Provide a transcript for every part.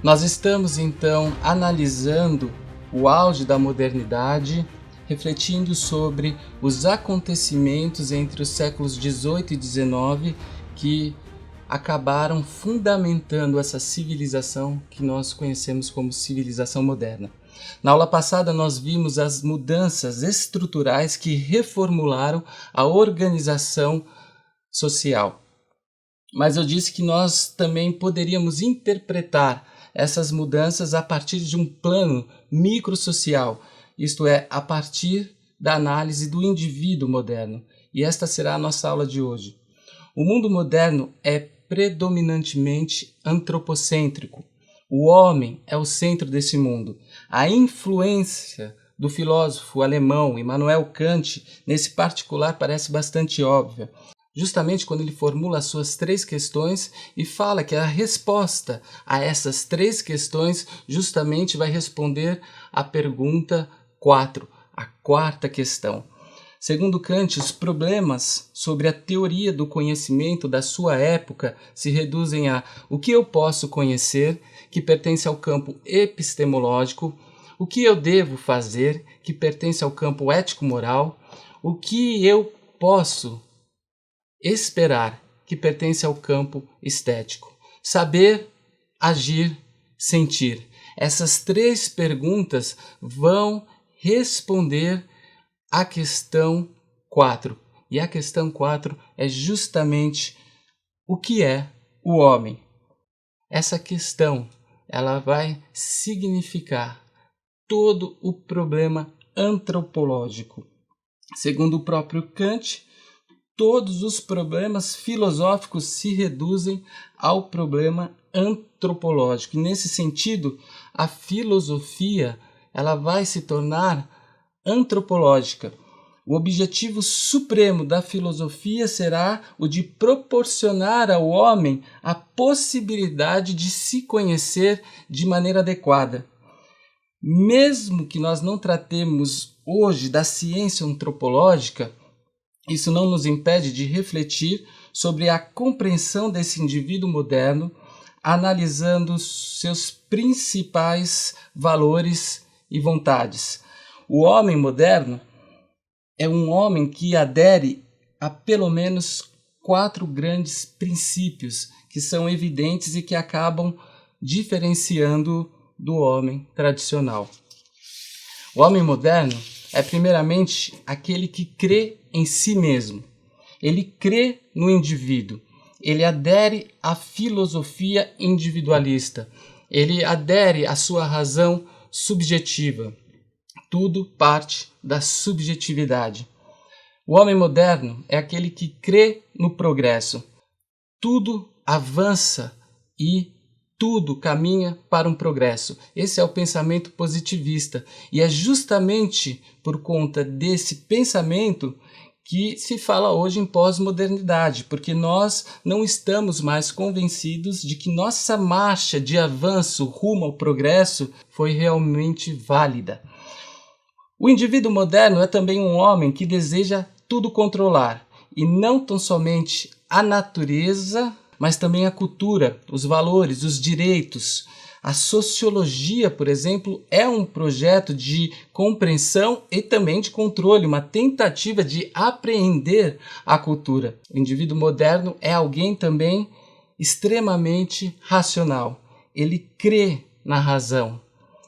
Nós estamos então analisando o auge da modernidade, refletindo sobre os acontecimentos entre os séculos 18 e 19 que acabaram fundamentando essa civilização que nós conhecemos como civilização moderna. Na aula passada nós vimos as mudanças estruturais que reformularam a organização social. Mas eu disse que nós também poderíamos interpretar essas mudanças a partir de um plano microsocial, isto é, a partir da análise do indivíduo moderno. E esta será a nossa aula de hoje. O mundo moderno é predominantemente antropocêntrico. O homem é o centro desse mundo. A influência do filósofo alemão Immanuel Kant, nesse particular, parece bastante óbvia. Justamente quando ele formula as suas 3 questões e fala que a resposta a essas 3 questões justamente vai responder à pergunta 4, a 4ª questão. Segundo Kant, os problemas sobre a teoria do conhecimento da sua época se reduzem a o que eu posso conhecer, que pertence ao campo epistemológico, o que eu devo fazer, que pertence ao campo ético-moral, o que eu posso esperar, que pertence ao campo estético. Saber, agir, sentir. Essas 3 perguntas vão responder à questão 4. E a questão 4 é justamente o que é o homem. Essa questão ela vai significar todo o problema antropológico. Segundo o próprio Kant, todos os problemas filosóficos se reduzem ao problema antropológico. E nesse sentido, a filosofia ela vai se tornar antropológica. O objetivo supremo da filosofia será o de proporcionar ao homem a possibilidade de se conhecer de maneira adequada. Mesmo que nós não tratemos hoje da ciência antropológica, isso não nos impede de refletir sobre a compreensão desse indivíduo moderno, analisando seus principais valores e vontades. O homem moderno é um homem que adere a pelo menos 4 grandes princípios que são evidentes e que acabam diferenciando do homem tradicional. O homem moderno é primeiramente aquele que crê em si mesmo. Ele crê no indivíduo. Ele adere à filosofia individualista. Ele adere à sua razão subjetiva. Tudo parte da subjetividade. O homem moderno é aquele que crê no progresso. Tudo avança e tudo caminha para um progresso. Esse é o pensamento positivista. E é justamente por conta desse pensamento que se fala hoje em pós-modernidade, porque nós não estamos mais convencidos de que nossa marcha de avanço rumo ao progresso foi realmente válida. O indivíduo moderno é também um homem que deseja tudo controlar, e não tão somente a natureza, mas também a cultura, os valores, os direitos. A sociologia, por exemplo, é um projeto de compreensão e também de controle, uma tentativa de apreender a cultura. O indivíduo moderno é alguém também extremamente racional. Ele crê na razão.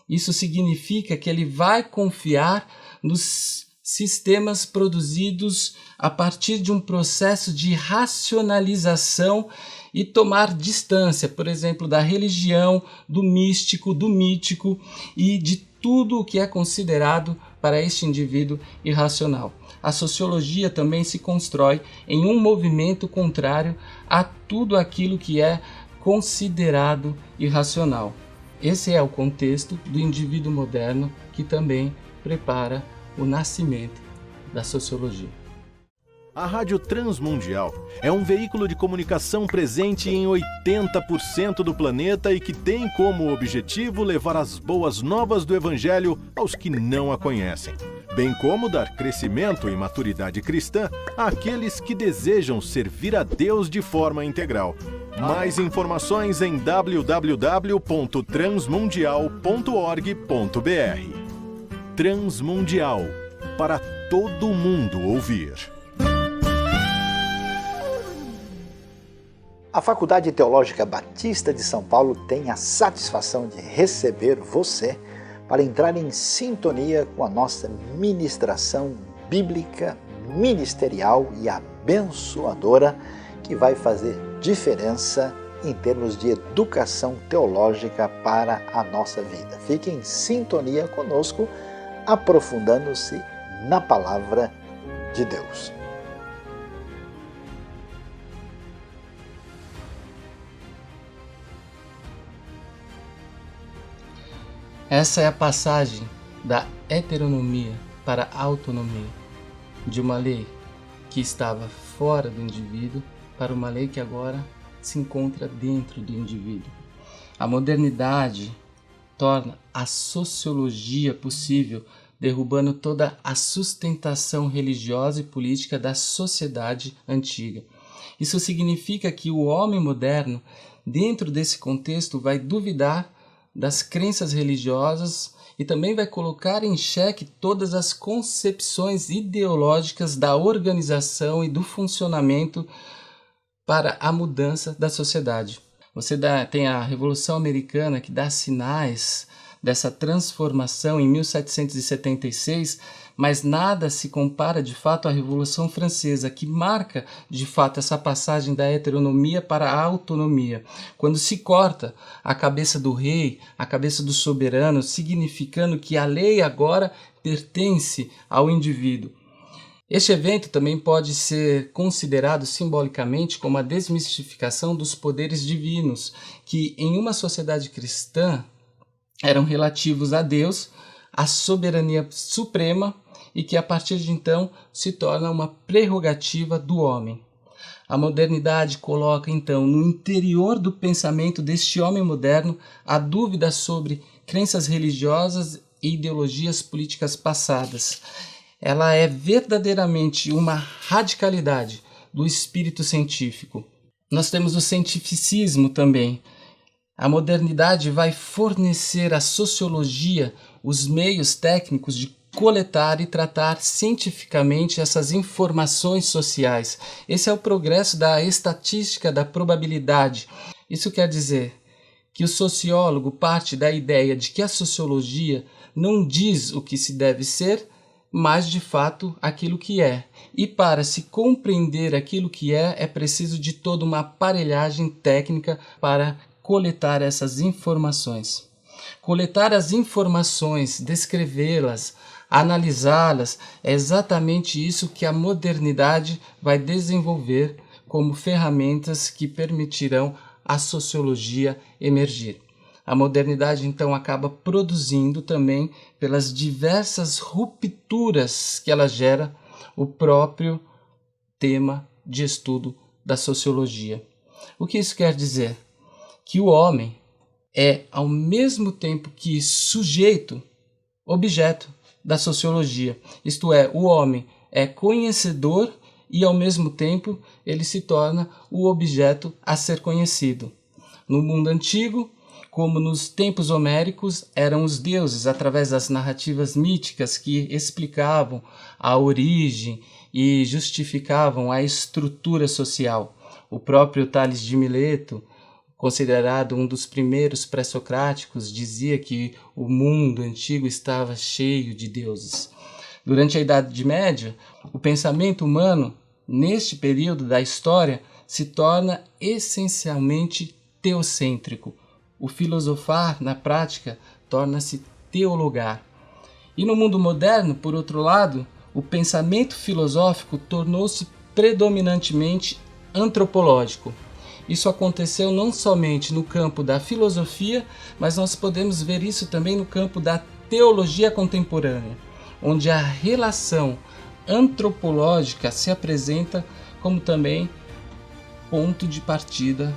Isso significa que ele vai confiar nos sistemas produzidos a partir de um processo de racionalização e tomar distância, por exemplo, da religião, do místico, do mítico e de tudo o que é considerado para este indivíduo irracional. A sociologia também se constrói em um movimento contrário a tudo aquilo que é considerado irracional. Esse é o contexto do indivíduo moderno que também prepara o nascimento da sociologia. A Rádio Transmundial é um veículo de comunicação presente em 80% do planeta e que tem como objetivo levar as boas novas do Evangelho aos que não a conhecem, bem como dar crescimento e maturidade cristã àqueles que desejam servir a Deus de forma integral. Mais informações em www.transmundial.org.br. Transmundial, para todo mundo ouvir. A Faculdade Teológica Batista de São Paulo tem a satisfação de receber você para entrar em sintonia com a nossa ministração bíblica, ministerial e abençoadora, que vai fazer diferença em termos de educação teológica para a nossa vida. Fique em sintonia conosco, aprofundando-se na palavra de Deus. Essa é a passagem da heteronomia para a autonomia, de uma lei que estava fora do indivíduo para uma lei que agora se encontra dentro do indivíduo. A modernidade torna a sociologia possível, derrubando toda a sustentação religiosa e política da sociedade antiga. Isso significa que o homem moderno, dentro desse contexto, vai duvidar das crenças religiosas e também vai colocar em xeque todas as concepções ideológicas da organização e do funcionamento para a mudança da sociedade. Você tem a Revolução Americana, que dá sinais dessa transformação em 1776, mas nada se compara de fato à Revolução Francesa, que marca de fato essa passagem da heteronomia para a autonomia, quando se corta a cabeça do rei, a cabeça do soberano, significando que a lei agora pertence ao indivíduo. Este evento também pode ser considerado simbolicamente como a desmistificação dos poderes divinos, que em uma sociedade cristã eram relativos a Deus, à soberania suprema, e que a partir de então se torna uma prerrogativa do homem. A modernidade coloca então no interior do pensamento deste homem moderno a dúvida sobre crenças religiosas e ideologias políticas passadas. Ela é verdadeiramente uma radicalidade do espírito científico. Nós temos o cientificismo também. A modernidade vai fornecer à sociologia os meios técnicos de coletar e tratar cientificamente essas informações sociais. Esse é o progresso da estatística da probabilidade. Isso quer dizer que o sociólogo parte da ideia de que a sociologia não diz o que se deve ser, mas de fato aquilo que é. E para se compreender aquilo que é preciso de toda uma aparelhagem técnica para coletar essas informações. Coletar as informações, descrevê-las, analisá-las, é exatamente isso que a modernidade vai desenvolver como ferramentas que permitirão à sociologia emergir. A modernidade, então, acaba produzindo também, pelas diversas rupturas que ela gera, o próprio tema de estudo da sociologia. O que isso quer dizer? Que o homem é, ao mesmo tempo que sujeito, objeto da sociologia. Isto é, o homem é conhecedor e, ao mesmo tempo, ele se torna o objeto a ser conhecido. No mundo antigo, como nos tempos homéricos, eram os deuses, através das narrativas míticas que explicavam a origem e justificavam a estrutura social. O próprio Tales de Mileto, considerado um dos primeiros pré-socráticos, dizia que o mundo antigo estava cheio de deuses. Durante a Idade Média, o pensamento humano, neste período da história, se torna essencialmente teocêntrico. O filosofar, na prática, torna-se teologar. E no mundo moderno, por outro lado, o pensamento filosófico tornou-se predominantemente antropológico. Isso aconteceu não somente no campo da filosofia, mas nós podemos ver isso também no campo da teologia contemporânea, onde a relação antropológica se apresenta como também ponto de partida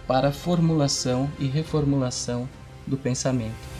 para a formulação e reformulação do pensamento.